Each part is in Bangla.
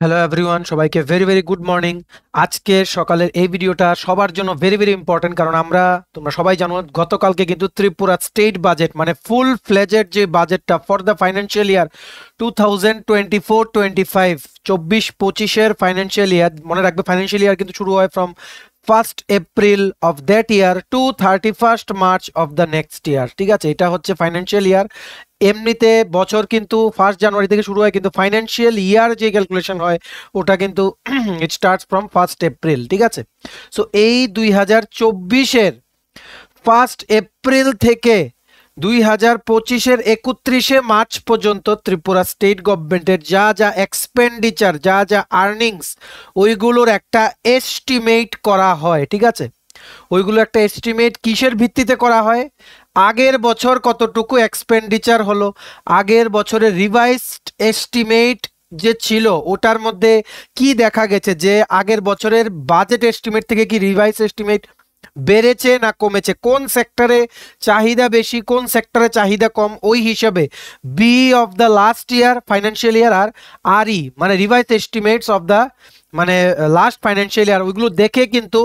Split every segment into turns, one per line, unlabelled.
হ্যালো এভরিওয়ান, সবাইকে ভেরি ভেরি গুড মর্নিং। আজকে সকালের এই ভিডিওটা সবার জন্য ভেরি ভেরি ইম্পর্টেন্ট, কারণ তোমরা সবাই জানো গতকালকে কিন্তু ত্রিপুরা স্টেট বাজেট মানে ফুল ফ্লেজেড যে বাজেটটা ফর দ্য ফাইন্যান্সিয়াল ইয়ার 2024-25 24-25-এর ফাইন্যান্সিয়াল ইয়ার, মনে রাখবে ফাইন্যান্সিয়াল ইয়ার কিন্তু শুরু হয় from 1st April of that year to 31st March of the next year. ঠিক আছে, এটা হচ্ছে ফাইন্যান্সিয়াল ইয়ার। এমনিতে বছর কিন্তু 1 জানুয়ারি থেকে শুরু হয়, কিন্তু ফাইন্যান্সিয়াল ইয়ার যে ক্যালকুলেশন হয় ওটা কিন্তু it starts from 1st April. ঠিক আছে, সো এই 2024-এর 1st এপ্রিল থেকে 2025-এর 31শে মার্চ পর্যন্ত ত্রিপুরা স্টেট গভর্নমেন্টের যা যা এক্সপেন্ডিচার, যা যা আর্নিংস, ওইগুলোর একটা এস্টিমেট করা হয়। ঠিক আছে, ওইগুলো একটা এস্টিমেট কিসের ভিত্তিতে করা হয়? আগের বছর কতটুকু এক্সপেন্ডিচার হলো, আগের বছরের রিভাইজড এস্টিমেট যে ছিল ওটার মধ্যে কি দেখা গেছে যে আগের বছরের বাজেট এস্টিমেট থেকে কি রিভাইজ এস্টিমেট বেড়েছে না কমেছে, কোন সেক্টরে চাহিদা বেশি, কোন সেক্টরে চাহিদা কম, ওই হিসাবে B of the last year financial year আর ই মানে রিভাইজ এস্টিমেটস অফ দ্য মানে লাস্ট ফাইন্যান্সিয়াল ইয়ার, ওইগুলো দেখে কিন্তু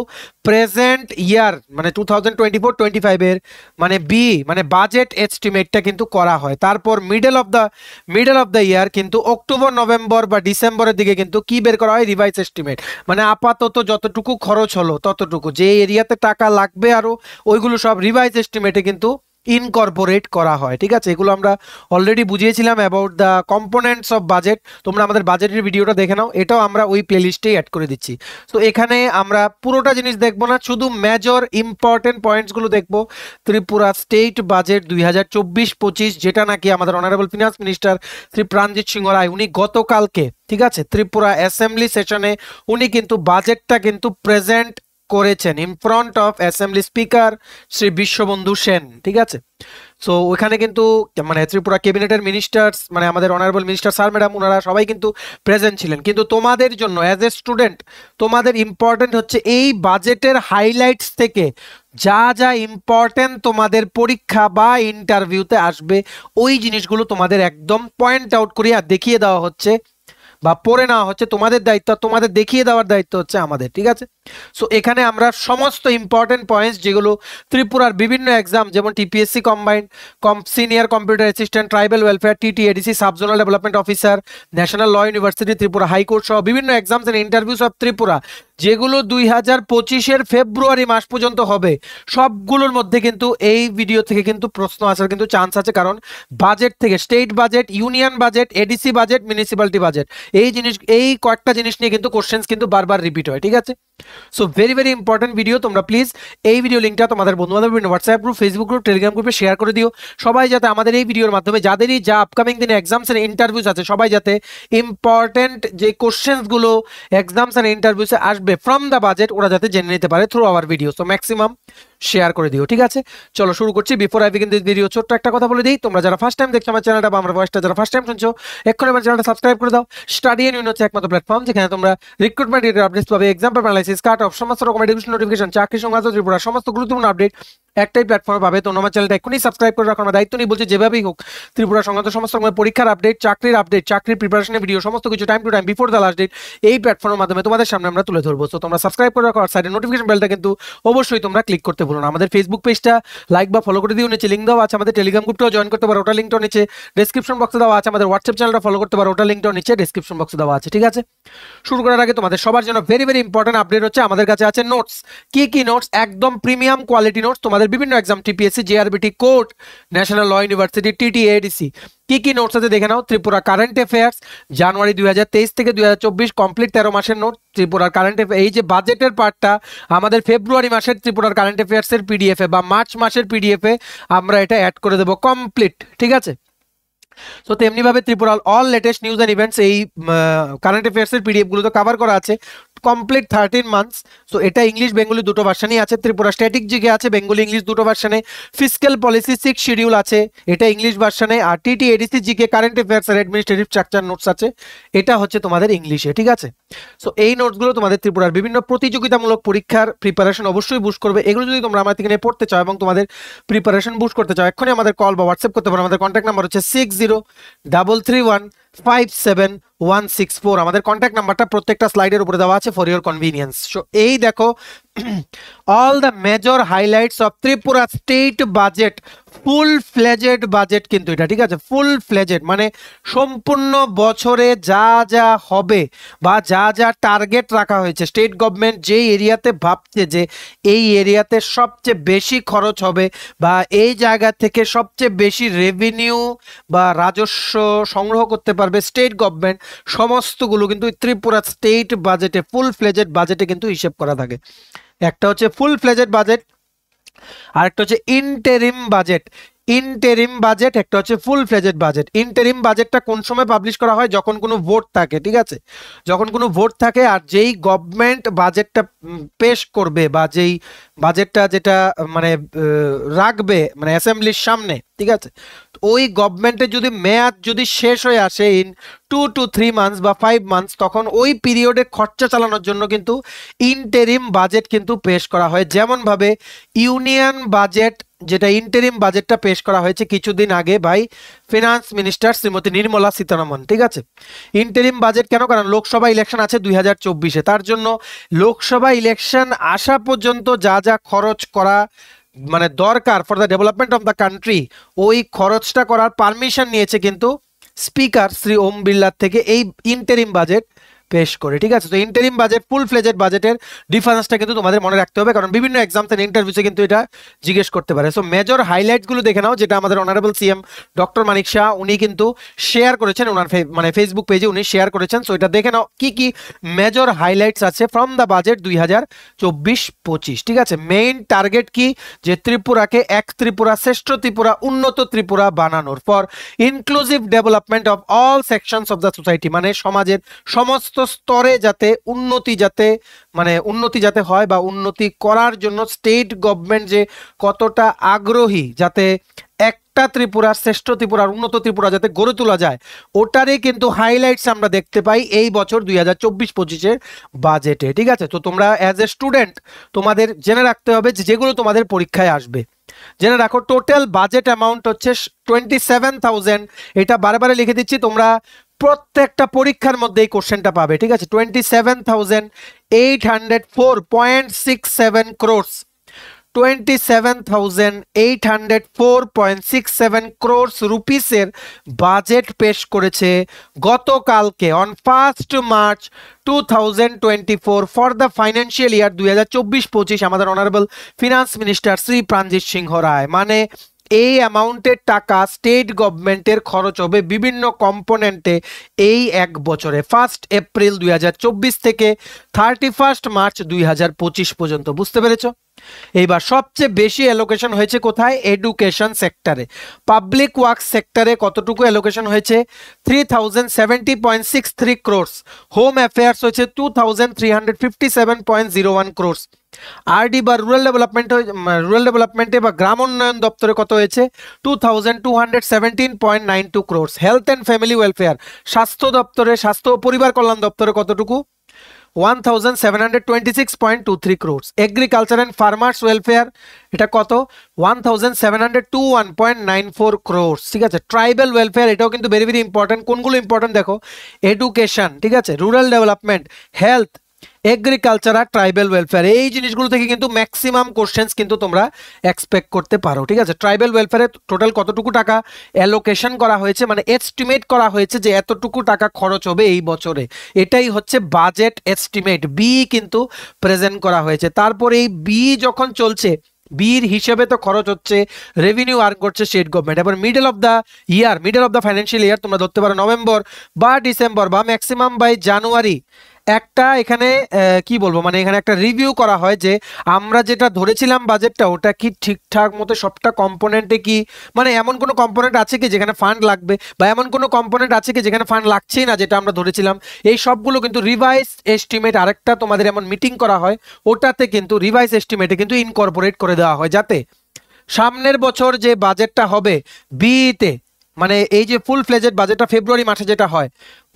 প্রেজেন্ট ইয়ার মানে 2024-25 এর মানে বি মানে বাজেট এস্টিমেটটা কিন্তু করা হয়। তারপর মিডল অফ দ্য ইয়ার কিন্তু অক্টোবর নভেম্বর বা ডিসেম্বরের দিকে কিন্তু কি বের করা হয়? রিভাইজ এস্টিমেট, মানে আপাতত যতটুকু খরচ হলো ততটুকু, যে এরিয়াতে টাকা লাগবে আরো ওইগুলো সব রিভাইজ এস্টিমেটে কিন্তু ইনকর্পোরেট করা হয়। ঠিক আছে, এগুলো আমরা অলরেডি বুঝিয়েছিলাম about the components of budget, তোমরা আমাদের বাজেটের ভিডিওটা দেখে নাও, এটাও আমরা ওই প্লেলিস্টেই অ্যাড করে দিচ্ছি। তো এখানে আমরা পুরোটা জিনিস দেখবো না, শুধু মেজর ইম্পর্টেন্ট পয়েন্টসগুলো দেখবো। ত্রিপুরা স্টেট বাজেট 2024-25, যেটা নাকি আমাদের honourable finance minister Shri Pranajit Singha Roy উনি গতকালকে, ঠিক আছে, ত্রিপুরা অ্যাসেম্বলি সেশনে উনি কিন্তু বাজেটটা কিন্তু প্রেজেন্ট করেছেন in front of assembly speaker Shri Biswabandhu Sen. ঠিক আছে, সো ওখানে কিন্তু মানে ত্রিপুরা ক্যাবিনেটের মিনিস্টার্স মানে আমাদের অনারেবল মিনিস্টার স্যার ম্যাডাম ওনারা সবাই কিন্তু প্রেজেন্ট ছিলেন। কিন্তু তোমাদের জন্য অ্যাজ এ স্টুডেন্ট তোমাদের ইম্পর্টেন্ট হচ্ছে এই বাজেটের হাইলাইটস থেকে যা যা ইম্পর্টেন্ট তোমাদের পরীক্ষা বা ইন্টারভিউতে আসবে ওই জিনিসগুলো তোমাদের একদম পয়েন্ট আউট করিয়া দেখিয়ে দেওয়া হচ্ছে বা পড়ে নেওয়া হচ্ছে। তোমাদের দায়িত্ব, তোমাদের দেখিয়ে দেওয়ার দায়িত্ব হচ্ছে আমাদের। ঠিক আছে, সো এখানে আমরা সমস্ত ইম্পর্টেন্ট পয়েন্টস যেগুলো ত্রিপুরার বিভিন্ন এক্সাম যেমন TPSC combined, senior computer assistant, tribal welfare, TTADC, subzonal development officer, national law university Tripura, high court সহ বিভিন্ন exams and interviews of Tripura যেগুলো 2025-এর ফেব্রুয়ারি মাস পর্যন্ত হবে, সবগুলোর মধ্যে কিন্তু এই ভিডিও থেকে কিন্তু প্রশ্ন আসার কিন্তু চান্স আছে, কারণ বাজেট থেকে state budget, union budget, ADC budget, municipality budget, এই কয়েকটা জিনিস নিয়ে কিন্তু কোশ্চেন্স কিন্তু বারবার রিপিট হয়। ঠিক আছে, so very very important video. তোমরা প্লিজ এই ভিডিও লিঙ্কটা তোমাদের বন্ধু-বান্ধব WhatsApp group, Facebook group, Telegram গ্রুপে শেয়ার করে দিও, সবাই যাতে আমাদের এই ভিডিওর মাধ্যমে যাদেরই যা আপকামিং দিনে এক্সামস এন্ড ইন্টারভিউস আছে সবাই যাতে ইম্পর্টেন্ট যে কোশ্চেন্সগুলো এক্সামস এন্ড ইন্টারভিউসে আসবে ফ্রম দ্য বাজেট ওরা যাতে জেনে নিতে পারে through hour video. So maximum share করে দিও। ঠিক আছে, চলো শুরু করছি। Before I begin this video ছোট্ট একটা কথা বলে দিই, তোমরা যারা ফার্স্ট টাইম দেখছো আমার চ্যানেলটা বা আমার ভয়েসটা যারা ফার্স্ট টাইম শুনছো এক্ষুনি আমার চ্যানেলটা সাবস্ক্রাইব করে দাও। স্টাডি এন্ড ইউন হচ্ছে একমাত্র প্ল্যাটফর্ম যেখানে তোমরা রিক্রুটমেন্ট রিলেটেড আপডেটস পাবে, exam paper analysis, cut off, সমস্ত রকম এডুকেশন নোটিফিকেশন, চাকরি সংক্রান্ত ত্রিপুরার সমস্ত গুরুত্বপূর্ণ আপডেট একটাই প্ল্যাটফর্মে পাবে। তো আমার চ্যানেলটা এক্ষুনি সাবস্ক্রাইব করে রাখো, আমার দায়িত্ব নিয়ে বলছি যেভাবেই হোক ত্রিপুরা সংক্রান্ত সমস্ত রকমের পরীক্ষার আপডেট, চাকরির আপডেট, চাকরির প্রিপারেশনের ভিডিও সমস্ত কিছু time to time before the last date এই প্ল্যাটফর্মের মাধ্যমে তোমাদের সামনে আমরা তুলে ধরবো। তো তোমরা সাবস্ক্রাইব করে রাখো আর সাইডে নোটিফিকেশন বেলটা কিন্তু অবশ্যই তোমরা ক্লিক করতে ভুলো না। আমাদের ফেসবুক পেজটা লাইক বা ফলো করে দিও, নিচে লিঙ্ক দেওয়া আছে, আমাদের টেলিগ্রাম গ্রুপটাও জয়েন করতে পারো, ওটা লিঙ্কটাও নিচে ডেসক্রিপশন বক্সে দেওয়া আছে, আমাদের হোয়াটসঅ্যাপ চ্যানেলটা ফলো করতে পারো, ওটা লিঙ্কটাও নিচে ডেসক্রিপশন বক্সে দেওয়া আছে। ঠিক আছে, শুরু করার আগে তোমাদের সবার জন্য ভেরি ভেরি ইম্পর্টেন্ট আপডেট হচ্ছে আমাদের কাছে আছে নোটস। কি কি নোটস? একদম প্রিমিয়াম কোয়ালিটি নোটস তোমাদের বিভিন্ন exam TPSC, JRBT, court, national law university, TTADC কি কি নোটস আছে দেখে নাও। ত্রিপুরা কারেন্ট অ্যাফেয়ার্স জানুয়ারি 2023 থেকে 2024 কমপ্লিট 13 মাসের নোট। ত্রিপুরার কারেন্ট অ্যাফেয়ার এই যে বাজেটের পার্টটা আমাদের ফেব্রুয়ারি মাসের ত্রিপুরার কারেন্ট অ্যাফেয়ার্সের পিডিএফে বা মার্চ মাসের পিডিএফে আমরা এটা অ্যাড করে দেবো কমপ্লিট। ঠিক আছে, সো তেমনি ভাবে ত্রিপুরার all latest news and events এই কারেন্ট অ্যাফেয়ার্সের পিডিএফ গুলো তো কভার করা আছে কমপ্লিট 13 মান্থস। সো এটা ইংলিশ বেঙ্গলি দুটো ভার্সনই আছে। ত্রিপুরা স্ট্যাটিক জিকে আছে বেঙ্গলি ইংলিশ দুটো ভার্সনে, ফিসক্যাল পলিসি 6 শিডিউল আছে এটা ইংলিশ ভার্সনে, আর টিটিএডিসি জিকে কারেন্ট অ্যাফেয়ার্স আর অ্যাডমিনিস্ট্রেটিভ স্ট্রাকচার নোটস আছে, এটা হচ্ছে তোমাদের ইংলিশে। ঠিক আছে, সো এই নোটসগুলো তোমাদের ত্রিপুরার বিভিন্ন প্রতিযোগিতামূলক পরীক্ষার প্রিপারেশন অবশ্যই বুস্ট করবে। এগুলো যদি তোমরা আমার থেকে পড়তে চাও এবং তোমাদের প্রিপারেশন বুস্ট করতে চাও এক্ষুনি আমাদের কল বা হোয়াটসঅ্যাপ করতে পারো। আমাদের কন্ট্যাক্ট নাম্বার হচ্ছে 603331 57,164 আমাদের কন্ট্যাক্ট নাম্বারটা প্রত্যেকটা স্লাইডের উপরে দেওয়া আছে ফর ইওর কনভিনিয়েন্স। সো এই দেখো all the major highlights of Tripura state budget, full fledged budget কিন্তু এটা, ঠিক আছে, ফুল ফ্লেজেড মানে সম্পূর্ণ বছরে যা যা হবে বা যা যা টার্গেট রাখা হয়েছে, স্টেট গভর্নমেন্ট যেই এরিয়াতে ভাবছে যে এই এরিয়াতে সবচেয়ে বেশি খরচ হবে বা এই জায়গা থেকে সবচেয়ে বেশি রেভিনিউ বা রাজস্ব সংগ্রহ করতে পারবে স্টেট গভর্নমেন্ট, সমস্তগুলো কিন্তু ত্রিপুরা স্টেট বাজেটে, ফুল ফ্লেজেড বাজেটে কিন্তু হিসেব করা থাকে। একটা হচ্ছে ফুল ফ্লেজেড বাজেট, আরেকটা হচ্ছে ইন্টারিম বাজেট। ইন্টারিম বাজেট একটা হচ্ছে ফুল ফ্লেজেড বাজেট। ইন্টারিম বাজেটটা কোন সময় পাবলিশ করা হয়? যখন কোনো ভোট থাকে, ঠিক আছে, যখন কোনো ভোট থাকে আর যেই গভর্নমেন্ট বাজেটটা পেশ করবে বা যেই বাজেটটা যেটা মানে রাখবে মানে অ্যাসেম্বলির সামনে, ঠিক আছে, ওই গভর্নমেন্টের যদি মেয়াদ যদি শেষ হয়ে আসে ইন 2 to 3 months বা 5 months, তখন ওই পিরিয়ডে খরচা চালানোর জন্য কিন্তু ইন্টারিম বাজেট কিন্তু পেশ করা হয়। যেমনভাবে ইউনিয়ন বাজেট, যেটা ইন্টারিম বাজেটটা পেশ করা হয়েছে কিছুদিন আগে by finance minister Shrimati Nirmala Sitharaman, ঠিক আছে। ইন্টারিম বাজেট কেন? কারণ লোকসভা ইলেকশন আছে 2024-এ, তার জন্য লোকসভা ইলেকশন আসা পর্যন্ত যা যা খরচ করা মানে দরকার for the development of the country, ওই খরচটা করার পারমিশন নিয়েছে কিন্তু স্পিকার শ্রী ওম বিড়লার থেকে এই ইন্টারিম বাজেট পেশ করে, ঠিক আছে। তো ইন্টারিম বাজেট ফুল ফ্লেজেড বাজেটের ডিফারেন্সটা কিন্তু তোমাদের মনে রাখতে হবে, কারণ বিভিন্ন এক্সামস এন্ড ইন্টারভিউতে কিন্তু এটা জিজ্ঞেস করতে পারে। সো মেজর হাইলাইটসগুলো দেখে নাও, যেটা আমাদের অনারেবল সিএম ডক্টর মানিক শাহ উনি কিন্তু শেয়ার করেছেন ওনার মানে ফেসবুক পেজে উনি শেয়ার করেছেন। সো এটা দেখে নাও কি কি মেজর হাইলাইটস আছে ফ্রম দ্য বাজেট 2024-25, ঠিক আছে। মেইন টার্গেট কি? যে ত্রিপুরাকে এক ত্রিপুরা, শ্রেষ্ঠ ত্রিপুরা, উন্নত ত্রিপুরা বানানোর, for inclusive development of all sections of the society, মানে সমাজের সমস্ত স্তরে যাতে উন্নতি যাতে হয় বা উন্নতি করার জন্য স্টেট গভর্নমেন্ট যে কতটা আগ্রহী যাতে একটা ত্রিপুরা, শ্রেষ্ঠ ত্রিপুরার, উন্নত ত্রিপুরা যাতে গড়ে তোলা যায়, ওটারই কিন্তু হাইলাইটস আমরা দেখতে পাই এই বছর 2024-25-এর বাজেটে, ঠিক আছে। তো তোমরা অ্যাজ এ স্টুডেন্ট তোমাদের জেনে রাখতে হবে যে যেগুলো তোমাদের পরীক্ষায় আসবে। জেনে রাখো টোটাল বাজেট অ্যামাউন্ট হচ্ছে 27,000, এটা বারে লিখে দিচ্ছি, তোমরা প্রত্যেকটা পরীক্ষার মধ্যে এই কোশ্চেনটা পাবে, ঠিক আছে। 27,804.67 crores, 27,804.67 crores রুপিসের বাজেট পেশ করেছে গতকালকে on 1 March 2024 for the financial year 2024-25 আমাদের honourable finance minister Shri Pranajit Singha Roy. মানে এই অ্যামাউন্টের টাকা স্টেট গভর্নমেন্টের খরচ হবে বিভিন্ন কম্পোনেন্টে এই এক বছরে, 1 এপ্রিল 2024 থেকে 31 মার্চ 2025 পর্যন্ত। বুঝতে পেরেছ? এইবার সবচেয়ে বেশি অ্যালোকেশন হয়েছে কোথায়? এডুকেশন সেক্টরে। পাবলিক ওয়ার্কস সেক্টরে কতটুকু অ্যালোকেশন হয়েছে? 3070.63 crores। হোম অ্যাফেয়ার্স হয়েছে 2357.01 crores। আরডি বা রুরাল ডেভেলপমেন্টে বা গ্রাম উন্নয়ন দপ্তরে কত হয়েছে? 2217.92 crores। Health and family welfare, স্বাস্থ্য দপ্তরে, স্বাস্থ্য ও পরিবার কল্যাণ দপ্তরে কতটুকু? 1726.23 crores। Agriculture and farmers welfare এটা কত? 1721.94 crores, ঠিক আছে। ট্রাইবাল ওয়েলফেয়ার এটাও কিন্তু ভেরি ইম্পর্টেন্ট। কোনগুলো ইম্পর্টেন্ট দেখো? এডুকেশন, ঠিক আছে, রুরাল ডেভেলপমেন্ট, হেলথ, এগ্রিকালচার আর ট্রাইবাল ওয়েলফেয়ার, এই জিনিসগুলো থেকে কিন্তু ম্যাক্সিমাম কোশ্চেন্স কিন্তু তোমরা এক্সপেক্ট করতে পারো, ঠিক আছে। ট্রাইবাল ওয়েলফেয়ারে টোটাল কতটুকু টাকা অ্যালোকেশন করা হয়েছে, মানে এস্টিমেট করা হয়েছে যে এতটুকু টাকা খরচ হবে এই বছরে, এটাই হচ্ছে বাজেট এস্টিমেট, বি কিন্তু প্রেজেন্ট করা হয়েছে। তারপরে এই বি যখন চলছে, বির হিসেবে তো খরচ হচ্ছে, রেভিনিউ আর্ন করছে স্টেট গভর্নমেন্ট। এবার মিডল অফ দ্য ফাইন্যান্সিয়াল ইয়ার তোমরা ধরতে পারো নভেম্বর বা ডিসেম্বর বা ম্যাক্সিমাম বাই জানুয়ারি, একটা এখানে কি বলবো, মানে এখানে একটা রিভিউ করা হয় যে আমরা যেটা ধরেছিলাম বাজেটটা ওটা কি ঠিকঠাক মতো সবটা কম্পোনেন্টে কি, মানে এমন কোনো কম্পোনেন্ট আছে কি যেখানে ফান্ড লাগবে বা এমন কোনো কম্পোনেন্ট আছে কি যেখানে ফান্ড লাগছেই না যেটা আমরা ধরেছিলাম, এই সবগুলো কিন্তু রিভাইজ এস্টিমেট, আরেকটা তোমাদের এমন মিটিং করা হয় ওটাতে কিন্তু রিভাইজ এস্টিমেটে কিন্তু ইনকর্পোরেট করে দেওয়া হয়, যাতে সামনের বছর যে বাজেটটা হবে বিতে, মানে এই যে ফুল ফ্লেজেড বাজেটটা ফেব্রুয়ারি মাসে যেটা হয়,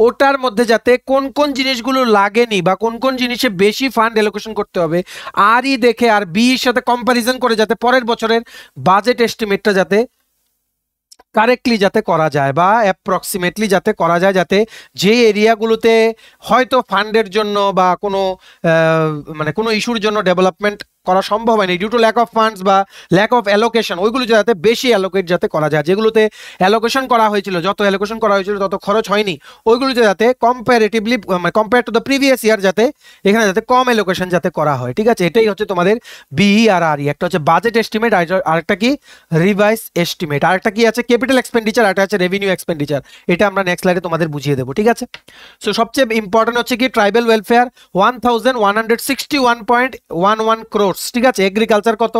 ওটার মধ্যে যাতে কোন কোন জিনিসগুলো লাগেনি বা কোন কোন জিনিসে বেশি ফান্ড অ্যালোকেশন করতে হবে আরই দেখে আর বির সাথে কম্পারিজন করে যাতে পরের বছরের বাজেট এস্টিমেটটা যাতে কারেক্টলি যাতে করা যায় বা অ্যাপ্রক্সিমেটলি যাতে করা যায়, যাতে যে এরিয়াগুলোতে হয়তো ফান্ডের জন্য বা কোনো মানে কোনো ইস্যুর জন্য ডেভেলপমেন্ট করা সম্ভব হয়নি due to lack of funds বা ল্যাক অফ অ্যালোকেশন, ওইগুলো যাতে বেশি অ্যালোকেট যাতে করা যায়, যেগুলোতে অ্যালোকেশন করা হয়েছিল, যত অ্যালোকেশন করা হয়েছিল তত খরচ হয়নি, ওইগুলোতে যাতে কম্পারেটিভলি মানে compare to the previous year যাতে এখানে যাতে কম অ্যালোকেশন যাতে করা হয়। ঠিক আছে, এটাই হচ্ছে তোমাদের বিই আর আরই। একটা হচ্ছে বাজেট এস্টিমেট, আরেকটা কি রিভাইজ এস্টিমেট, আরেকটা কি আছে ক্যাপিটাল এক্সপেন্ডিচার, আরেকটা আছে রেভিনিউ এক্সপেন্ডিচার। এটা আমরা নেক্সট স্লাইডে তোমাদের বুঝিয়ে দেবো। ঠিক আছে, সো সবচেয়ে ইম্পর্টেন্ট হচ্ছে কি ট্রাইবাল ওয়েলফেয়ার 1161.11 ক্রোর্স। ঠিক আছে, এগ্রিকালচার কত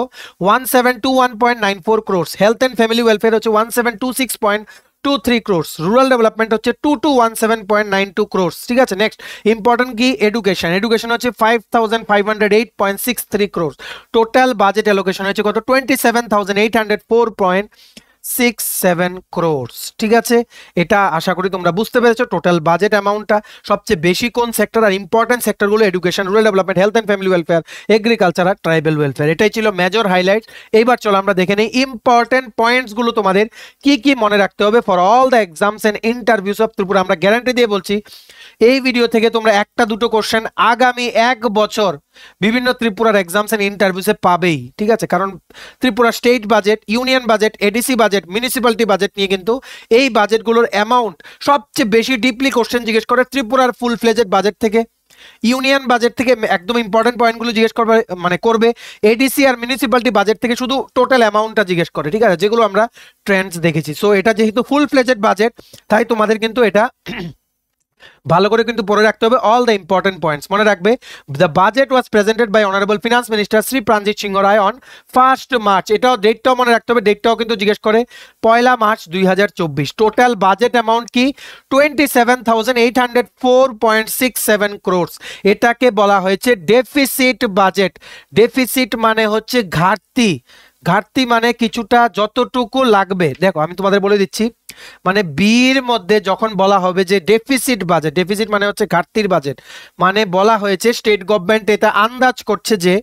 1721.94 crores, health and family welfare হচ্ছে 1726.23 crores, রুরাল ডেভেলপমেন্ট হচ্ছে 2217.92 crores। ঠিক আছে, নেক্সট ইম্পর্টেন্ট কি এডুকেশন হচ্ছে 5508.63 crores, টোটাল বাজেট অ্যালোকেশন হচ্ছে কত 27,804.67 crores। ঠিক আছে, এটা আশা করি তোমরা বুঝতে পেরেছো টোটাল বাজেট অ্যামাউন্টটা সবচেয়ে বেশি কোন সেক্টর আর ইম্পর্টেন্ট সেক্টরগুলো education, rural development, health and family welfare, agriculture আর ট্রাইবাল ওয়েলফেয়ার। এটাই ছিল মেজর হাইলাইটস। এইবার চলো আমরা দেখে নেই ইম্পর্টেন্ট পয়েন্টসগুলো তোমাদের কি কি মনে রাখতে হবে for all the exams and interviews of Tripura. আমরা গ্যারান্টি দিয়ে বলছি এই ভিডিও থেকে তোমরা একটা দুটো কোশ্চেন আগামী এক বছর বিভিন্ন ত্রিপুরার এক্সামস এন্ড ইন্টারভিউসে পাবেই। ঠিক আছে, কারণ Tripura state budget, union budget, ADC budget, municipality budget নিয়ে কিন্তু এই বাজেটগুলোর অ্যামাউন্ট সবচেয়ে বেশি ডিপলি কোশ্চেন জিজ্ঞেস করে ত্রিপুরার ফুল ফ্লেজেড বাজেট থেকে, ইউনিয়ন বাজেট থেকে একদম ইম্পর্টেন্ট পয়েন্টগুলো জিজ্ঞেস করবে মানে করবে, এডিসি আর মিউনিসিপ্যালিটি বাজেট থেকে শুধু টোটাল অ্যামাউন্টটা জিজ্ঞেস করে। ঠিক আছে, যেগুলো আমরা ট্রেন্ডস দেখেছি। সো এটা যেহেতু ফুল ফ্লেজেড বাজেট তাই তোমাদের কিন্তু এটা ভালো করে কিন্তু পড়ে রাখতে হবে অল দ্য ইম্পর্টেন্ট পয়েন্টস। মনে রাখবে the budget was presented by honourable finance minister Shri Pranajit Singha Roy on 1 March. এটাও ডেটটাও মনে রাখতে হবে, ডেটটাও কিন্তু জিজ্ঞেস করে 1 মার্চ 2024। টোটাল বাজেট অ্যামাউন্ট কি 27,804.67 crores। এটাকে বলা হয়েছে ডেফিসিট বাজেট। ডেফিসিট মানে হচ্ছে ঘাটতি, ঘাটতি মানে কিছুটা যতটুকু লাগবে। দেখো আমি তোমাদের বলে দিচ্ছি, মানে বির মধ্যে যখন বলা হবে যে ডেফিসিট বাজেট, ডেফিসিট মানে হচ্ছে ঘাটতির বাজেট, মানে বলা হয়েছে স্টেট গভর্নমেন্ট এটা আন্দাজ করছে যে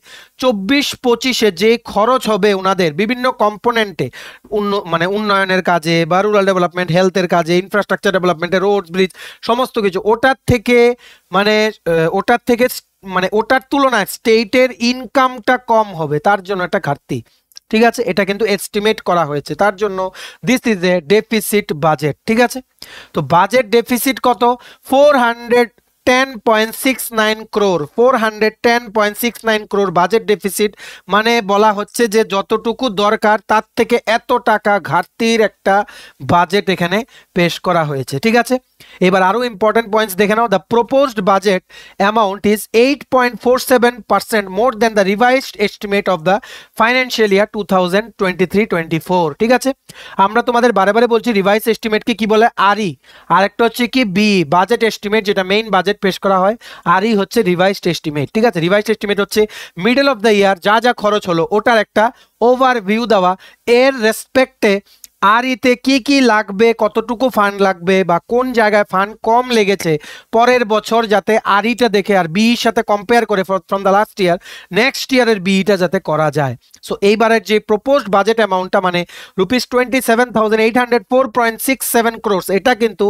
24-25-এ যে খরচ হবে ওনাদের বিভিন্ন কম্পোনেন্টে, মানে উন্নয়নের কাজে বা রুরাল ডেভেলপমেন্ট, হেলথের কাজে, ইনফ্রাস্ট্রাকচার ডেভেলপমেন্টে, রোড ব্রিজ সমস্ত কিছু, ওটার থেকে মানে ওটার তুলনায় স্টেটের ইনকামটা কম হবে, তার জন্য একটা ঘাটতি। ঠিক আছে, এটা কিন্তু এস্টিমেট করা হয়েছে, তার জন্য this is A deficit budget. ঠিক আছে, তো বাজেট ডেফিসিট কত 410.69 crore, 410.69 crore বাজেট ডেফিসিট। মানে বলা হচ্ছে যে যতটুকু দরকার তার থেকে এত টাকা ঘাটতির একটা বাজেট এখানে পেশ করা হয়েছে। ঠিক আছে, এবার আরো ইম্পর্টেন্ট পয়েন্টস দেখে নাও। The proposed budget amount is 8.47% more than the revised estimate of the financial year 2023-24। ঠিক আছে, আমরা তোমাদের বারে বারে বলছি রিভাইজ এস্টিমেটকে কি বলে আরই, আর একটা হচ্ছে কি বি বাজেট এস্টিমেট, যেটা মেইন বাজেট পেশ করা হয়, আরই হচ্ছে রিভাইজড এস্টিমেট। ঠিক আছে, রিভাইজড এস্টিমেট হচ্ছে মিডল অফ দ্য ইয়ার যা যা খরচ হলো ওটার একটা ওভারভিউ দেওয়া, এর রেসপেক্টে আরইতে কি কি লাগবে, কতটুকু ফান্ড লাগবে বা কোন জায়গায় ফান্ড কম লেগেছে পরের বছর যাতে আরইটা দেখে আর বিইর সাথে কম্পেয়ার করে from the last year next ইয়ারের বিইটা যাতে করা যায়। সো এইবারের যে প্রপোজড বাজেট অ্যামাউন্টটা মানে ₹27,804.67 crores, এটা কিন্তু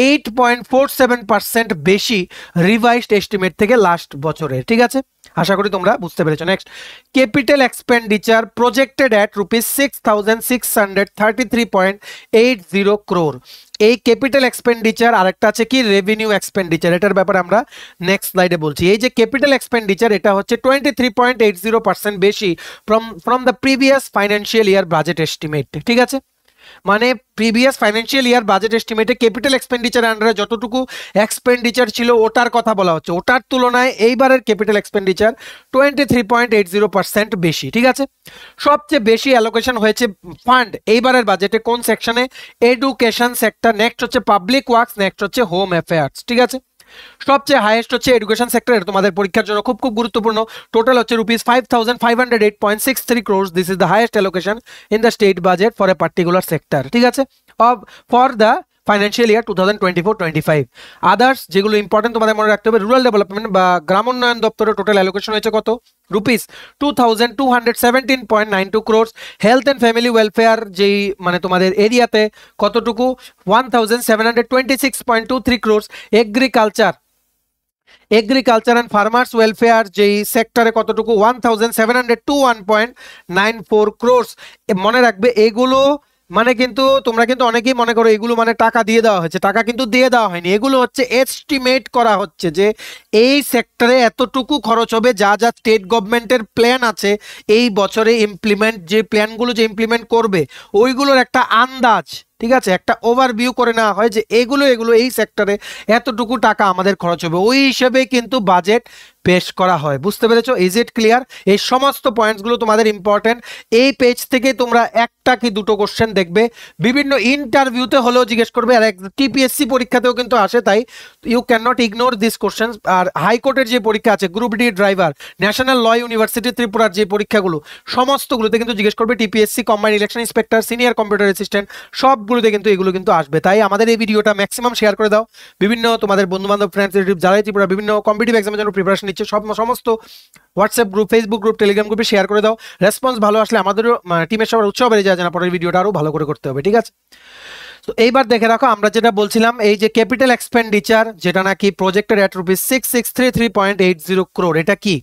8.47% বেশি রিভাইজড এস্টিমেট থেকে লাস্ট বছরের। ঠিক আছে, আশা করি তোমরা বুঝতে পেরেছো। Next capital expenditure projected at ₹6,633.80 crore। এই ক্যাপিটাল এক্সপেন্ডিচার আরেকটা আছে কি রেভিনিউ এক্সপেন্ডিচার, এটার ব্যাপারে আমরা নেক্সট স্লাইডে বলছি। এই যে ক্যাপিটাল এক্সপেন্ডিচার এটা হচ্ছে 23.80% বেশি from the previous financial year budget estimate. ঠিক আছে, মানে প্রিভিয়াস ফাইন্যান্সিয়াল ইয়ার বাজেট এস্টিমেটে ক্যাপিটাল এক্সপেন্ডিচার আন্ডারে যতটুকু এক্সপেন্ডিচার ছিল ওটার কথা বলা হচ্ছে, ওটার তুলনায় এইবারের ক্যাপিটাল এক্সপেন্ডিচার 23.80% বেশি। ঠিক আছে, সবচেয়ে বেশি অ্যালোকেশন হয়েছে ফান্ড এইবারের বাজেটে কোন সেকশনে, এডুকেশন সেক্টর, নেক্সট হচ্ছে পাবলিক ওয়ার্কস, নেক্সট হচ্ছে হোম অ্যাফেয়ার্স। ঠিক আছে, সবচেয়ে হাইয়েস্ট হচ্ছে এডুকেশন সেক্টর, এটা তোমাদের পরীক্ষার জন্য খুব খুব গুরুত্বপূর্ণ। টোটাল হচ্ছে ₹5,508.63 crores। This is the highest allocation in the state budget for a particular sector. ঠিক আছে, for the financial year 2024-25। Others যেগুলো ইম্পর্টেন্ট তোমাদের মনে রাখতে হবে, রুরাল ডেভেলপমেন্ট বা গ্রামোন্নয়ন দপ্তরের টোটাল অ্যালোকেশন হয়েছে কত rupees 2217.92 crores। Health and family welfare যেই মানে তোমাদের এরিয়াতে কতটুকু 1726.23 crores। Agriculture and farmers welfare যেই সেক্টরে কতটুকু 1721.94 crores। মনে রাখবে এগুলো মানে কিন্তু তোমরা কিন্তু অনেকেই মনে করো এগুলো মানে টাকা দিয়ে দেওয়া হয়েছে, টাকা কিন্তু দিয়ে দেওয়া হয়নি, এগুলো হচ্ছে এস্টিমেট করা হচ্ছে যে এই সেক্টরে এতটুকু খরচ হবে, যা যা স্টেট গভর্নমেন্টের প্ল্যান আছে এই বছরে ইমপ্লিমেন্ট, যে প্ল্যানগুলো যে ইমপ্লিমেন্ট করবে ওইগুলোর একটা আন্দাজ, ঠিক আছে, একটা ওভারভিউ করে নেওয়া হয় যে এগুলো এই সেক্টরে এতটুকু টাকা আমাদের খরচ হবে, ওই হিসেবে কিন্তু বাজেট পেশ করা হয়। বুঝতে পেরেছো? Is it clear? এই সমস্ত পয়েন্টসগুলো তোমাদের ইম্পর্টেন্ট। এই পেজ থেকে তোমরা একটা কি দুটো কোশ্চেন দেখবে, বিভিন্ন ইন্টারভিউতে হলেও জিজ্ঞেস করবে, আর টিপিএসসি পরীক্ষাতেও কিন্তু আসে, তাই you can not ignore this question. আর হাইকোর্টের যে পরীক্ষা আছে, group D driver, national law university ত্রিপুরার যে পরীক্ষাগুলো, সমস্তগুলোতে কিন্তু জিজ্ঞেস করবে TPSC, combined election inspector, senior computer assistant, সবগুলোতে কিন্তু এগুলো কিন্তু আসবে। তাই আমাদের এই ভিডিওটা ম্যাক্সিমাম শেয়ার করে দাও বিভিন্ন তোমাদের বন্ধু বান্ধব, ফ্রেন্ডস, রিলেটিভ যারাই ত্রিপুরা বিভিন্ন কম্পিটিটিভ এক্সামের জন্য প্রিপারেশন নিচ্ছে, সমস্ত WhatsApp group, Facebook group, Telegram গ্রুপে শেয়ার করে দাও। রেসপন্স ভালো আসলে আমাদেরও টিমের সবার উৎসাহ বেড়ে যায়, যেন পরের ভিডিওটা আরো ভালো করে করতে হবে, ঠিক আছে? তো এইবার দেখে রাখো আমরা যেটা বলছিলাম, এই যে ক্যাপিটাল এক্সপেন্ডিচার যেটা নাকি প্রজেক্টেড অ্যাট রুপিস 6633.80 crore, এটা কি?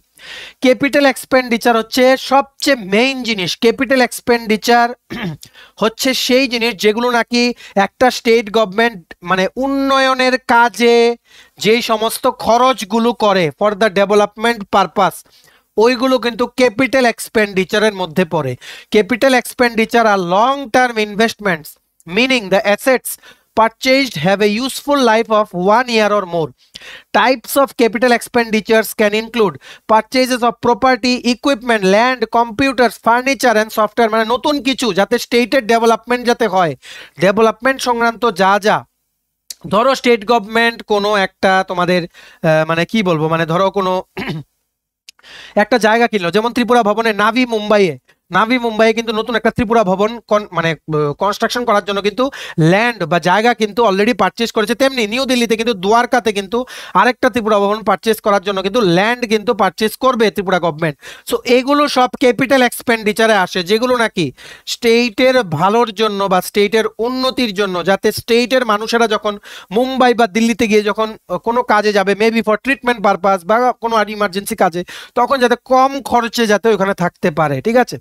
ক্যাপিটাল এক্সপেন্ডিচার হচ্ছে সবচেয়ে মেইন জিনিস। ক্যাপিটাল এক্সপেন্ডিচার হচ্ছে সেই জিনিস যেগুলো নাকি একটা স্টেট গভর্নমেন্ট মানে উন্নয়নের কাজে যেই সমস্ত খরচগুলো করে ফর দ্য ডেভেলপমেন্ট পারপাস, ওইগুলো কিন্তু ক্যাপিটাল এক্সপেন্ডিচারের মধ্যে পড়ে। ক্যাপিটাল এক্সপেন্ডিচার আর long term investments, meaning the assets purchased have a useful life of 1 year or more. Types of capital expenditures can include purchases of property, equipment, land, computers, furniture and software, মানে নতুন কিছু যাতে স্টেটের ডেভেলপমেন্ট যাতে হয়, ডেভেলপমেন্ট সংক্রান্ত যা যা, ধরো স্টেট গভর্নমেন্ট কোনো একটা তোমাদের মানে কি বলবো, মানে ধরো কোনো একটা জায়গা কিনলো, যেমন ত্রিপুরা ভবনে নাভি মুম্বাইয়ে কিন্তু নতুন একটা ত্রিপুরা ভবন মানে কনস্ট্রাকশন করার জন্য কিন্তু ল্যান্ড বা জায়গা কিন্তু অলরেডি পারচেজ করেছে। তেমনি নিউ দিল্লিতে কিন্তু দ্বারকাতে কিন্তু আরেকটা ত্রিপুরা ভবন পারচেজ করার জন্য কিন্তু ল্যান্ড কিন্তু পারচেজ করবে ত্রিপুরা গভর্নমেন্ট। সো এগুলো সব ক্যাপিটাল এক্সপেন্ডিচারে আসে, যেগুলো নাকি স্টেটের ভালোর জন্য বা স্টেটের উন্নতির জন্য, যাতে স্টেটের মানুষেরা যখন মুম্বাই বা দিল্লিতে গিয়ে যখন কোনো কাজে যাবে, মেবি ফর ট্রিটমেন্ট পারপাস বা কোনো আর ইমার্জেন্সি কাজে, তখন যাতে কম খরচে যাতে ওখানে থাকতে পারে, ঠিক আছে?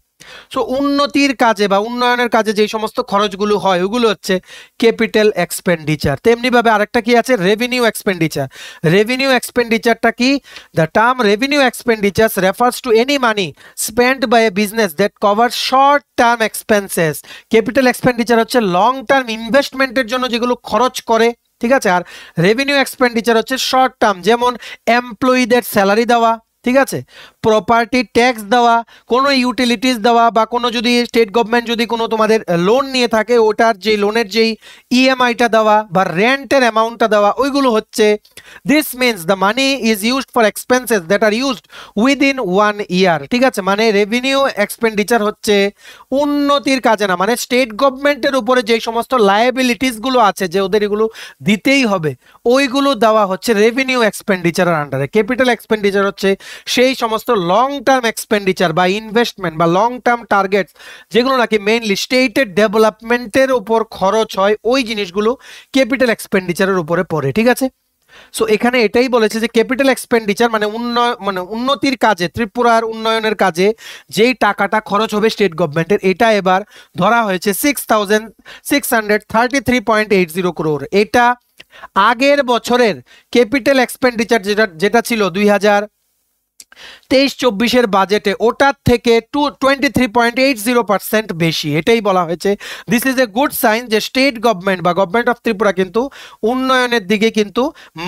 সো উন্নতির কাজে বা উন্নয়নের কাজে যে সমস্ত খরচগুলো হয় ওগুলো হচ্ছে ক্যাপিটাল এক্সপেন্ডিচার। তেমনি ভাবে আরেকটা কি আছে, রেভিনিউ এক্সপেন্ডিচার। রেভিনিউ এক্সপেন্ডিচারটা কি? The term revenue expenditures refers to any money spent by a business that cover short term expenses. Capital expenditure হচ্ছে লং টার্ম ইনভেস্টমেন্টের জন্য যেগুলো খরচ করে, ঠিক আছে? আর রেভিনিউ এক্সপেন্ডিচার হচ্ছে শর্ট টার্ম, যেমন এমপ্লয়িদের স্যালারি দেওয়া, ঠিক আছে, প্রপার্টি ট্যাক্স দেওয়া, কোনো ইউটিলিটিস দেওয়া, বা কোনো যদি স্টেট গভর্নমেন্ট যদি কোনো তোমাদের লোন নিয়ে থাকে ওটার যেই লোনের যেই ইএমআইটা দেওয়া বা রেন্টের অ্যামাউন্টটা দেওয়া, ওইগুলো হচ্ছে। This means the money is used for expenses that are used within 1 year, ঠিক আছে? মানে রেভিনিউ এক্সপেন্ডিচার হচ্ছে উন্নতির কাজে না, মানে স্টেট গভর্নমেন্টের উপরে যেই সমস্ত লায়াবিলিটিসগুলো আছে যে ওদের এগুলো দিতেই হবে, ওইগুলো দেওয়া হচ্ছে রেভিনিউ এক্সপেন্ডিচারের আন্ডারে। ক্যাপিটাল এক্সপেন্ডিচার হচ্ছে সেই সমস্ত লং টার্ম এক্সপেন্ডিচার বা ইনভেস্টমেন্ট বা লং টার্ম টার্গেটস যেগুলো নাকি মেইনলি স্টেটের ডেভেলপমেন্টের উপর খরচ হয়, ওই জিনিসগুলো ক্যাপিটাল এক্সপেন্ডিচারের উপরে পড়ে, ঠিক আছে? সো এখানে এটাই বলেছে যে ক্যাপিটাল এক্সপেন্ডিচার মানে উন্নতির কাজে, ত্রিপুরার উন্নয়নের কাজে যেই টাকাটা খরচ হবে স্টেট গভর্নমেন্টের, এটা এবার ধরা হয়েছে 6633.80 crore। এটা আগের বছরের ক্যাপিটাল এক্সপেন্ডিচার যেটা ছিল 2023-24 বাজেটে, ওটার থেকে 23.80% বেশি। এটাই বলা হয়েছে this is a good sign যে স্টেট গভর্নমেন্ট বা গভর্নমেন্ট অফ ত্রিপুরা কিন্তু উন্নয়নের দিকে কিন্তু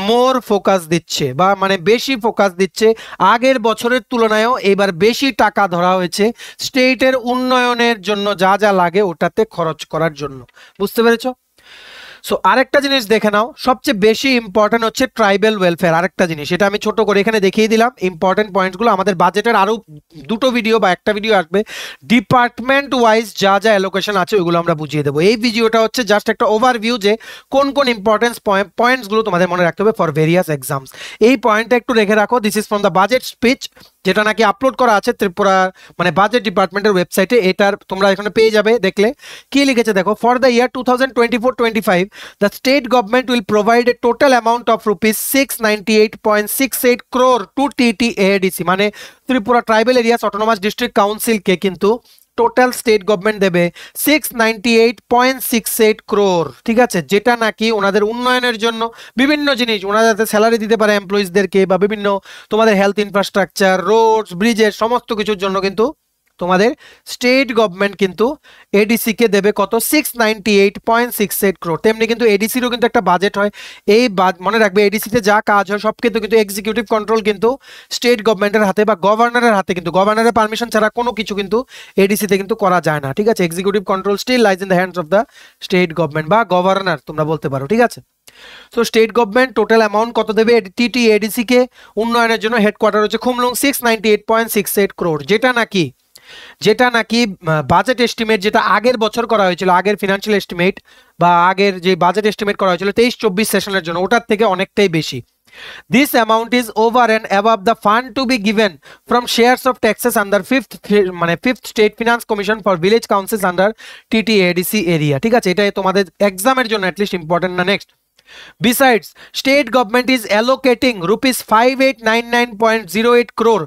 মোর ফোকাস দিচ্ছে বা মানে বেশি ফোকাস দিচ্ছে। আগের বছরের তুলনায়ও এবার বেশি টাকা ধরা হয়েছে স্টেটের উন্নয়নের জন্য, যা যা লাগে ওটাতে খরচ করার জন্য। বুঝতে পেরেছো? সো আরেকটা জিনিস দেখে নাও, সবচেয়ে বেশি ইম্পর্টেন্ট হচ্ছে ট্রাইবাল ওয়েলফেয়ার। আরেকটা জিনিস, এটা আমি ছোট করে এখানে দেখিয়ে দিলাম ইম্পর্টেন্ট পয়েন্টসগুলো। আমাদের বাজেটের আরো দুটো ভিডিও বা একটা ভিডিও আসবে, ডিপার্টমেন্ট ওয়াইজ যা যা অ্যালোকেশন আছে ওইগুলো আমরা বুঝিয়ে দেবো। এই ভিডিওটা হচ্ছে জাস্ট একটা ওভারভিউ যে কোন কোন ইম্পর্টেন্স পয়েন্টসগুলো তোমাদের মনে রাখতে হবে ফর ভেরিয়াস এক্সামস। এই পয়েন্টটা একটু রেখে রাখো। This is from the budget speech, যেটা নাকি আপলোড করা আছে ত্রিপুরা মানে বাজেট ডিপার্টমেন্টের ওয়েবসাইটে। এটার তোমরা এখানে পেয়ে যাবে। দেখলে কি লিখেছে দেখো, for the year 2024-25 the state government will provide a total amount of rupees 698.68 crore to TTADC, মানে Tripura tribal areas autonomous district কাউন্সিলকে কিন্তু টোটাল স্টেট গভর্নমেন্ট দেবে 698.68 ক্রোর, ঠিক আছে, যেটা নাকি ওনাদের উন্নয়নের জন্য বিভিন্ন জিনিস, ওনারা যাতে স্যালারি দিতে পারে এমপ্লয়িজদেরকে বা বিভিন্ন তোমাদের হেলথ ইনফ্রাস্ট্রাকচার, রোডস, ব্রিজের সমস্ত কিছুর জন্য কিন্তু তোমাদের স্টেট গভর্নমেন্ট কিন্তু এডিসি কে দেবে কত 698.68 ক্রোর। তেমনি কিন্তু এডিসিরও কিন্তু একটা বাজেট হয়। এই মনে রাখবে এডিসিতে যা কাজ হয় সব কিন্তু এক্সিকিউটিভ কন্ট্রোল কিন্তু স্টেট গভর্নমেন্টের হাতে বা গভর্নরের হাতে, কিন্তু গভর্নরের পারমিশন ছাড়া কোনো কিছু কিন্তু এডিসিতে কিন্তু করা যায় না, ঠিক আছে। Executive control still lies in the hands of the state government বা গভর্নর তোমরা বলতে পারো, ঠিক আছে। So state government total amount কত দেবে টিটিএডিসি কে উন্নয়নের জন্য? হেডকোয়ার্টার হচ্ছে খুমলুং, 698.68 ক্রোর, যেটা নাকি বাজেট এস্টিমেট যেটা আগের বছর করা হয়েছিল, আগের ফিনান্সিয়াল এস্টিমেট বা আগের যে বাজেট এস্টিমেট করা হয়েছিল 23-24 সেশনের জন্য, ওটার থেকে অনেকটাই বেশি। This amount is over and above the fund to be given from shares of taxes under fifth state finance commission for village councils under TTADC area, ঠিক আছে। এটা তোমাদের এক্সামের জন্য অ্যাটলিস্ট ইম্পর্টেন্ট না। Next, besides state government is allocating rupees 5899.08 crore,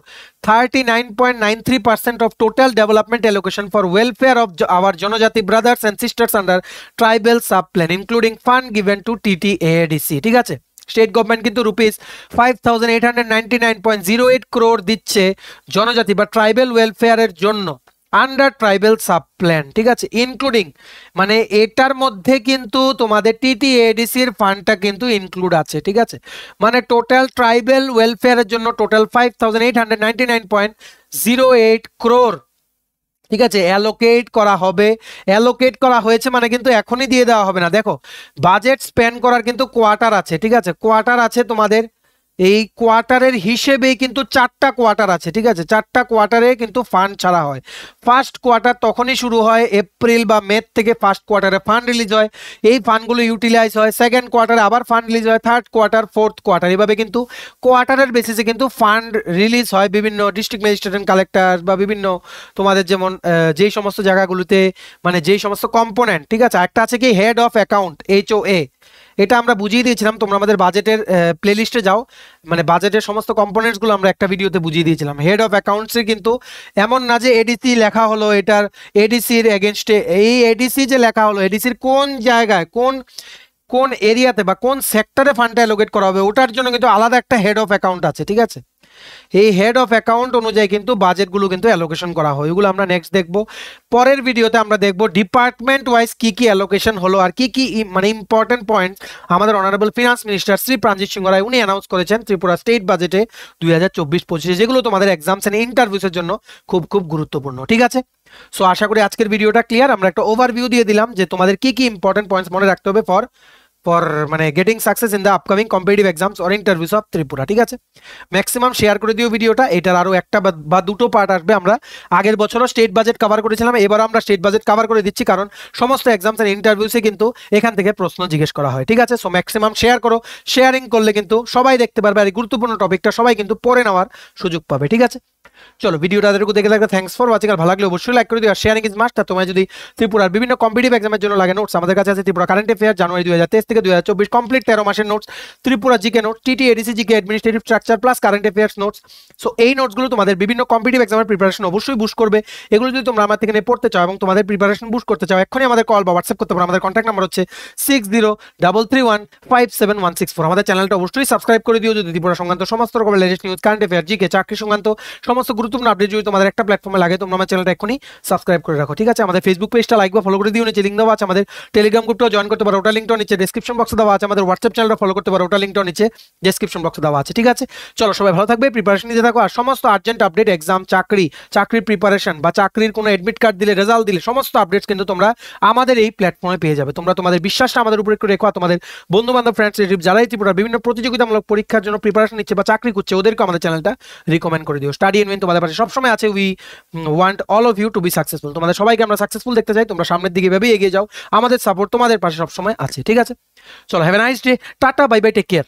39.93% of total development allocation for welfare of our Janajati brothers and sisters under tribal sub plan, including fund given to TTADC, ঠিক আছে। স্টেট গভর্নমেন্ট কিন্তু রুপিস 5899.08 ক্রোর দিচ্ছে জনজাতি বা ট্রাইবাল ওয়েলফেয়ারের জন্য আন্ডার ট্রাইবাল সাব প্ল্যান, ঠিক আছে, ইনক্লুডিং মানে এটার মধ্যে কিন্তু তোমাদের টিটিএডিসির ফান্ডটা কিন্তু ইনক্লুড আছে, ঠিক আছে। মানে টোটাল ট্রাইবাল ওয়েলফেয়ারের জন্য টোটাল 5899.08 ক্রোর, ঠিক আছে, অ্যালোকেট করা হবে। অ্যালোকেট করা হয়েছে মানে কিন্তু এখনই দিয়ে দেওয়া হবে না। দেখো বাজেট স্পেন্ড করার কিন্তু কোয়ার্টার আছে, ঠিক আছে, কোয়ার্টার আছে তোমাদের। এই কোয়ার্টারের হিসেবেই কিন্তু 4টা কোয়ার্টার আছে, ঠিক আছে, 4টা কোয়ার্টারে কিন্তু ফান্ড ছাড়া হয়। ফার্স্ট কোয়ার্টার তখনই শুরু হয় এপ্রিল বা মে থেকে ফার্স্ট কোয়ার্টারে ফান্ড রিলিজ হয়, এই ফান্ডগুলো ইউটিলাইজ হয়। সেকেন্ড কোয়ার্টারে আবার ফান্ড রিলিজ হয়, থার্ড কোয়ার্টার, ফোর্থ কোয়ার্টার, এভাবে কিন্তু কোয়ার্টারের বেসিসে কিন্তু ফান্ড রিলিজ হয় বিভিন্ন ডিস্ট্রিক্ট ম্যাজিস্ট্রেট এন্ড কালেক্টর বা বিভিন্ন তোমাদের যেমন যেই সমস্ত জায়গাগুলোতে মানে যেই সমস্ত কম্পোনেন্ট, ঠিক আছে। একটা আছে কি হেড অফ অ্যাকাউন্ট, HOA, এটা আমরা বুঝিয়ে দিয়েছিলাম, তোমরা আমাদের বাজেটের প্লেলিস্টে যাও, মানে বাজেটের সমস্ত কম্পোনেন্টসগুলো আমরা একটা ভিডিওতে বুঝিয়ে দিয়েছিলাম। হেড অফ অ্যাকাউন্টসে কিন্তু এমন না যে এডিসি লেখা হলো এটার এডিসির এগেনস্টে, এই এডিসি যে লেখা হলো এডিসির কোন জায়গায় কোন এরিয়াতে বা কোন সেক্টরে ফান্ডটা অ্যালোকেট করা হবে ওটার জন্য কিন্তু আলাদা একটা হেড অফ অ্যাকাউন্ট আছে, ঠিক আছে। এই হেড অফ অ্যাকাউন্ট অনুযায়ী কিন্তু বাজেটগুলো কিন্তু অ্যালোকেশন করা হয়, ওইগুলো আমরা নেক্সট দেখব। পরের ভিডিওতে আমরা দেখব ডিপার্টমেন্ট ওয়াইজ কি কি অ্যালোকেশন হলো আর কি কি মানে ইম্পর্টেন্ট পয়েন্ট আমাদের honourable finance minister Shri Pranajit Singha Roy উনি অ্যানাউন্স করেছেন ত্রিপুরা স্টেট বাজেটে 2024-25, যেগুলো তোমাদের এক্সামস এন্ড ইন্টারভিউসের জন্য খুব খুব গুরুত্বপূর্ণ, ঠিক আছে। সো আশা করি আজকের ভিডিওটা ক্লিয়ার। আমরা একটা ওভারভিউ দিয়ে দিলাম যে তোমাদের কি কি ইম্পর্টেন্ট পয়েন্টস মনে রাখতে হবে ফর মানে getting success in the upcoming competitive exams or interviews of Tripura, ঠিক আছে। ম্যাক্সিমাম শেয়ার করে দিও ভিডিওটা, এটার আরো একটা বা দুটো পার্ট আসবে। আমরা আগের বছরও স্টেট বাজেট কভার করেছিলাম, এবারও আমরা স্টেট বাজেট কভার করে দিচ্ছি, কারণ সমস্ত এক্সামস এন্ড ইন্টারভিউসে কিন্তু এখান থেকে প্রশ্ন জিজ্ঞেস করা হয়, ঠিক আছে। সো ম্যাক্সিমাম শেয়ার করো, শেয়ারিং করলে কিন্তু সবাই দেখতে পারবে আর এই গুরুত্বপূর্ণ টপিকটা সবাই কিন্তু পড়ে নেওয়ার সুযোগ পাবে, ঠিক আছে। চলো ভিডিওটা দেখে থাকলে থ্যাঙ্কস ফর ওয়াচিং, আর ভালো লাগলে অবশ্যই লাইক করে দিও আর শেয়ারিং ইজ মাস্ট। আর তোমার যদি ত্রিপুরার বিভিন্ন কম্পিটিটিভ এক্সামের জন্য লাগে নোটস, আমাদের কাছে আছে ত্রিপুরা কারেন্ট অ্যাফেয়ার জানুয়ারি 2023 থেকে 2024 কমপ্লিট 13 মাসের notes, Tripura GK notes, TTADC GK administrative structure plus current affairs notes. So এই নোটসগুলো তোমাদের বিভিন্ন কম্পিটিটিভ এক্সামের প্রিপারেশন অবশ্যই বুস্ট করবে। এগুলো যদি তোমরা আমার থেকে নিয়ে পড়তে চাও এবং তোমাদের প্রিপারেশন বুস্ট করতে চাও, এখনই আমাদের কল বা হোয়াটসঅ্যাপ করতে পারো। আমাদের কন্ট্যাক্ট নাম্বার হচ্ছে 6033157164। আমাদের চ্যানেলটা অবশ্যই সাবস্ক্রাইব করে দিও যদি ত্রিপুরা সংক্রান্ত সমস্ত রকমের latest news, current affair, GK, চাকরি সংক্রান্ত সমস্ত সমস্ত গুরুত্বপূর্ণ আপডেট যদি তোমাদের একটা প্ল্যাটফর্মে লাগে তোমরা আমার চ্যানেলটা এখনই সাবস্ক্রাইব করে রাখো, ঠিক আছে? আমাদের ফেসবুক পেজটা লাইক বা ফলো করে দিও, নিচে লিঙ্ক দেওয়া আছে, আমাদের টেলিগ্রাম গ্রুপটাও জয়েন করতে পারো, ওটা লিঙ্কটাও নিচে ডেসক্রিপশন বক্সে দেওয়া আছে, আমাদের হোয়াটসঅ্যাপ চ্যানেলটা ফলো করতে পারো, ওটা লিঙ্কটাও নিচে ডেসক্রিপশন বক্সে দেওয়া আছে, ঠিক আছে? চলো সবাই ভালো থাকবে, প্রিপারেশন নিতে থাকো, আর সমস্ত আর্জেন্ট আপডেট এক্সাম, চাকরির প্রিপারেশন বা চাকরির কোনো এডমিট কার্ড দিলে, রেজাল্ট দিলে সমস্ত আপডেটস কিন্তু তোমরা আমাদের এই প্ল্যাটফর্মে পেয়ে যাবে। তোমরা তোমাদের বিশ্বাসটা আমাদের উপর একটু রেখো, তোমাদের বন্ধু বান্ধব, ফ্রেন্ডস, রিলেটিভ যারাই ত্রিপুরা বিভিন্ন প্রতিযোগিতামূলক পরীক্ষার জন্য প্রিপারেশন নিচ্ছে বা চাকরি করছে ওদেরকে আমাদের চ্যানেলটা রিকমেন্ড করে দিও। স্টাডি এন্ড উইন তোমাদের পাশে সবসময় আছে। We want all of you to be successful. তোমাদের সবাইকে আমরা সাকসেসফুল দেখতে চাই, তোমরা সামনের দিকে ভেবে এগিয়ে যাও, আমাদের সাপোর্ট তোমাদের পাশে সবসময় আছে, ঠিক আছে? চলো, have a nice day, tata, bye bye, take care.